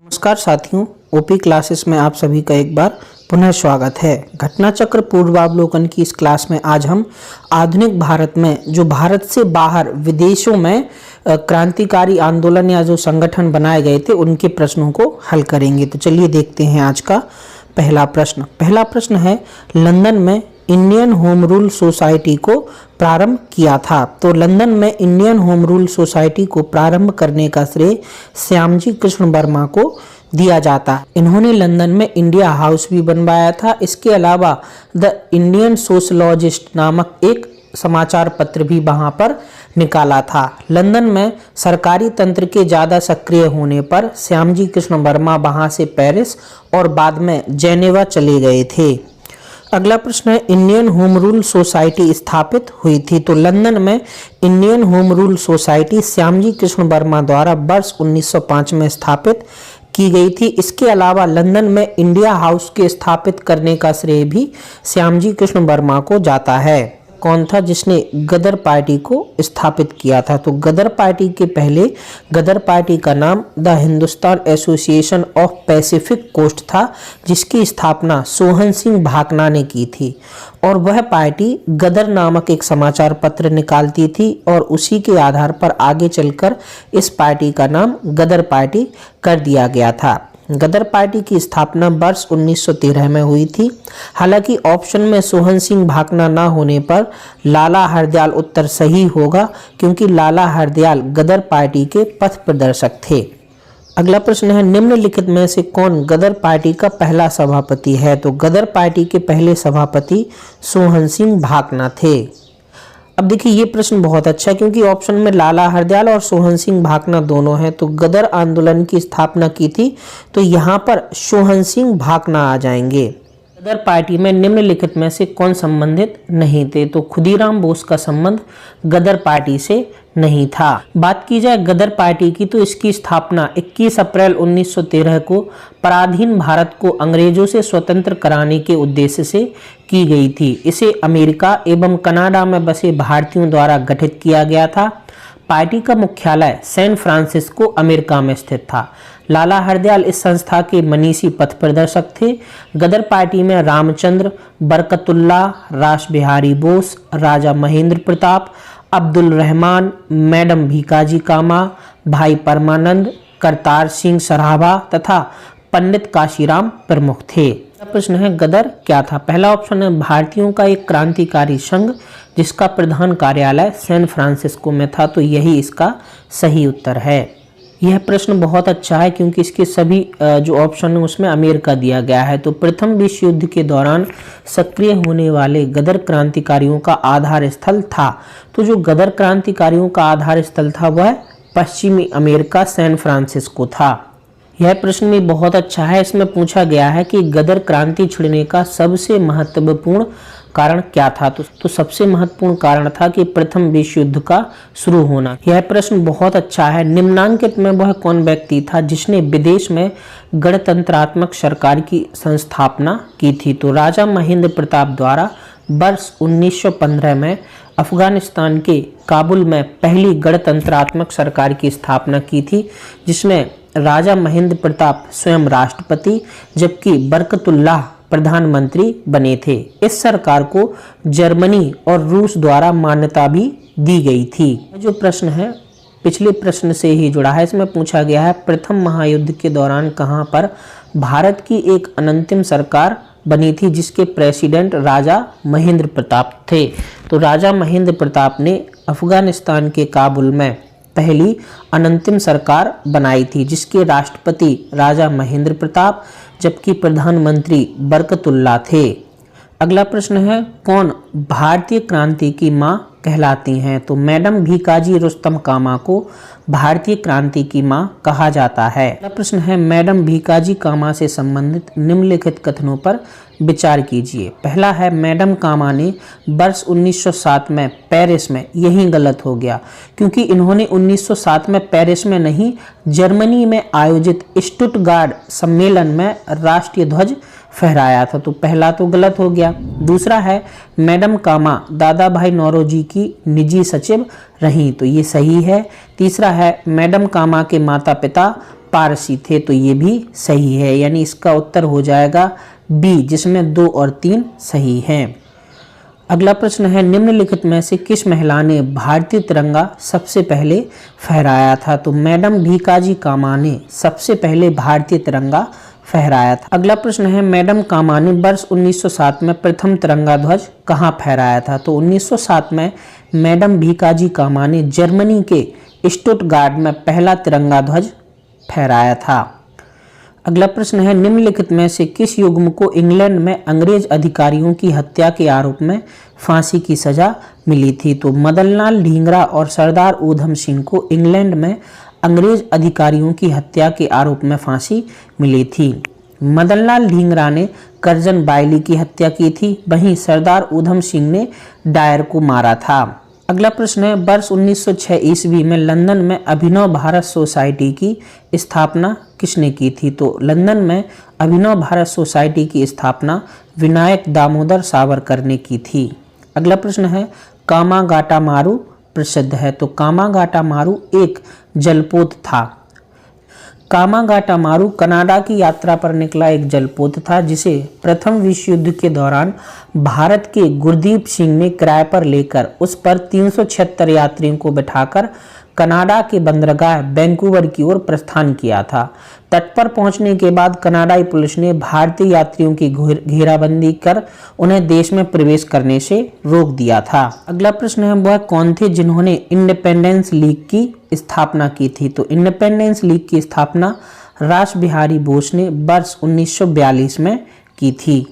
नमस्कार साथियों, OP classes में आप सभी का एक बार पुनः स्वागत है। घटना चक्र पूर्वावलोकन की इस क्लास में आज हम आधुनिक भारत में जो भारत से बाहर विदेशों में क्रांतिकारी आंदोलन या जो संगठन बनाए गए थे उनके प्रश्नों को हल करेंगे। तो चलिए देखते हैं आज का पहला प्रश्न है, लंदन में इंडियन होम रूल सोसाइटी को प्रारंभ किया था। तो लंदन में इंडियन होम रूल सोसाइटी को प्रारंभ करने का श्रेय श्यामजी कृष्ण वर्मा को दिया जाता है। इन्होंने लंदन में इंडिया हाउस भी बनवाया था। इसके अलावा द इंडियन सोशलॉजिस्ट नामक एक समाचार पत्र भी वहां पर निकाला था। लंदन में सरकारी तंत्र के ज़्यादा सक्रिय होने पर श्यामजी कृष्ण वर्मा वहां से पेरिस और बाद में जेनेवा चले गए थे। अगला प्रश्न है, इंडियन होम रूल सोसाइटी स्थापित हुई थी। तो लंदन में Indian home rule society Shyamji Krishna Verma द्वारा वर्ष 1905 में स्थापित की गई थी। इसके अलावा लंदन में इंडिया हाउस के स्थापित करने का श्रेय भी श्यामजी कृष्ण वर्मा को जाता है। कौन था जिसने गदर पार्टी को स्थापित किया था? तो गदर पार्टी के पहले गदर पार्टी का नाम the Hindustan Association of Pacific Coast था, जिसकी स्थापना सोहन सिंह भाकना ने की थी और वह पार्टी गदर नामक एक समाचार पत्र निकालती थी और उसी के आधार पर आगे चलकर इस पार्टी का नाम गदर पार्टी कर दिया गया था। गदर पार्टी की स्थापना वर्ष 1913 में हुई थी। हालांकि ऑप्शन में सोहन सिंह भाकना ना होने पर लाला हरदयाल उत्तर सही होगा, क्योंकि लाला हरदयाल गदर पार्टी के पथ प्रदर्शक थे। अगला प्रश्न है, निम्नलिखित में से कौन गदर पार्टी का पहला सभापति है? तो गदर पार्टी के पहले सभापति सोहन सिंह भाकना थे। अब देखिए ये प्रश्न बहुत अच्छा है, क्योंकि ऑप्शन में लाला हरदयाल और सोहन सिंह भाकना दोनों हैं। तो गदर आंदोलन की स्थापना की थी, तो यहाँ पर सोहन सिंह भाकना आ जाएंगे। गदर पार्टी में निम्नलिखित में से कौन संबंधित नहीं थे? तो खुदीराम बोस का संबंध गदर पार्टी से नहीं था। बात की जाए गदर पार्टी की, तो इसकी स्थापना 21 अप्रैल 1913 को पराधीन भारत को अंग्रेजों से स्वतंत्र कराने के उद्देश्य से की गई थी। इसे अमेरिका एवं कनाडा में बसे भारतीयों द्वारा गठित किया गया था। पार्टी का मुख्यालय सैन फ्रांसिस्को अमेरिका में स्थित था। लाला हरदयाल इस संस्था के मनीषी पथ प्रदर्शक थे। गदर पार्टी में रामचंद्र, बरकतुल्ला, रास बिहारी बोस, राजा महेंद्र प्रताप, अब्दुल रहमान, मैडम भीकाजी कामा, भाई परमानंद, करतार सिंह सराभा तथा पंडित काशीराम प्रमुख थे। प्रश्न है, गदर क्या था? पहला ऑप्शन है भारतीयों का एक क्रांतिकारी संघ जिसका प्रधान कार्यालय सैन फ्रांसिस्को में था। तो यही इसका सही उत्तर है। यह प्रश्न बहुत अच्छा है, क्योंकि इसके सभी जो ऑप्शन है उसमें अमेरिका दिया गया है। तो प्रथम विश्व युद्ध के दौरान सक्रिय होने वाले गदर क्रांतिकारियों का आधार स्थल था। तो जो गदर क्रांतिकारियों का आधार स्थल था वह पश्चिमी अमेरिका सैन फ्रांसिस्को था। यह प्रश्न भी बहुत अच्छा है। इसमें पूछा गया है कि गदर क्रांति छिड़ने का सबसे महत्वपूर्ण कारण क्या था? तो सबसे महत्वपूर्ण कारण था कि प्रथम विश्व युद्ध का शुरू होना। यह प्रश्न बहुत अच्छा है। निम्नांकित में वह कौन व्यक्ति था जिसने विदेश में गणतंत्रात्मक सरकार की संस्थापना की थी? तो राजा महेंद्र प्रताप द्वारा वर्ष 1915 में अफगानिस्तान के काबुल में पहली गणतंत्रात्मक सरकार की स्थापना की थी, जिसमें राजा महेंद्र प्रताप स्वयं राष्ट्रपति जबकि बरकतुल्लाह प्रधानमंत्री बने थे। इस सरकार को जर्मनी और रूस द्वारा मान्यता भी दी गई थी। जो प्रश्न है पिछले प्रश्न से ही जुड़ा है। इसमें पूछा गया है, प्रथम महायुद्ध के दौरान कहां पर भारत की एक अनंतिम सरकार बनी थी जिसके प्रेसिडेंट राजा महेंद्र प्रताप थे? तो राजा महेंद्र प्रताप ने अफगानिस्तान के काबुल में पहली अनंतिम सरकार बनाई थी, जिसके राष्ट्रपति राजा महेंद्र प्रताप जबकि प्रधानमंत्री बरकतुल्ला थे। अगला प्रश्न है, कौन भारतीय क्रांति की मां कहलाती हैं? तो मैडम भीकाजी रुस्तम कामा को भारतीय क्रांति की मां कहा जाता है। अगला प्रश्न है, मैडम भीकाजी कामा से संबंधित निम्नलिखित कथनों पर विचार कीजिए। पहला है, मैडम कामा ने वर्ष 1907 में पेरिस में, यही गलत हो गया, क्योंकि इन्होंने 1907 में पेरिस में नहीं जर्मनी में आयोजित स्टुटगार्ड सम्मेलन में राष्ट्रीय ध्वज फहराया था। तो पहला तो गलत हो गया। दूसरा है, मैडम कामा दादा भाई नौरोजी की निजी सचिव रहीं, तो ये सही है। तीसरा है, मैडम कामा के माता पिता पारसी थे, तो ये भी सही है, यानी इसका उत्तर हो जाएगा बी, जिसमें 2 और 3 सही हैं। अगला प्रश्न है, निम्नलिखित में से किस महिला ने भारतीय तिरंगा सबसे पहले फहराया था? तो मैडम भीकाजी कामा ने सबसे पहले भारतीय तिरंगा फहराया था। अगला प्रश्न है, मैडम कामा ने वर्ष 1907 में प्रथम तिरंगा ध्वज कहाँ फहराया था? तो 1907 में मैडम भीकाजी कामा ने जर्मनी के स्टुटगार्ट में पहला तिरंगा ध्वज फहराया था। अगला प्रश्न है, निम्नलिखित में से किस युग्म को इंग्लैंड में अंग्रेज अधिकारियों की हत्या के आरोप में फांसी की सजा मिली थी? तो मदनलाल ढींगरा और सरदार ऊधम सिंह को इंग्लैंड में अंग्रेज अधिकारियों की हत्या के आरोप में फांसी मिली थी। मदनलाल ढींगरा ने करजन बायली की हत्या की थी, वहीं सरदार ऊधम सिंह ने डायर को मारा था। अगला प्रश्न है, वर्ष 1906 ईस्वी में लंदन में अभिनव भारत सोसाइटी की स्थापना किसने की थी? तो लंदन में अभिनव भारत सोसाइटी की स्थापना विनायक दामोदर सावरकर ने की थी। अगला प्रश्न है, कामागाटा मारू प्रसिद्ध है? तो कामागाटा मारू एक जलपोत था। कामागाटा मारू कनाडा की यात्रा पर निकला एक जलपोत था, जिसे प्रथम विश्व युद्ध के दौरान भारत के गुरदीप सिंह ने किराए पर लेकर उस पर 376 यात्रियों को बिठाकर कनाडा के बंदरगाह वैंकूवर की ओर प्रस्थान किया था। तट पर पहुंचने के बाद कनाडाई पुलिस ने भारतीय यात्रियों की घेराबंदी कर उन्हें देश में प्रवेश करने से रोक दिया था। अगला प्रश्न है, वह कौन थे जिन्होंने इंडिपेंडेंस लीग की स्थापना की थी? तो इंडिपेंडेंस लीग की स्थापना रास बिहारी बोस ने वर्ष 1942 में की थी।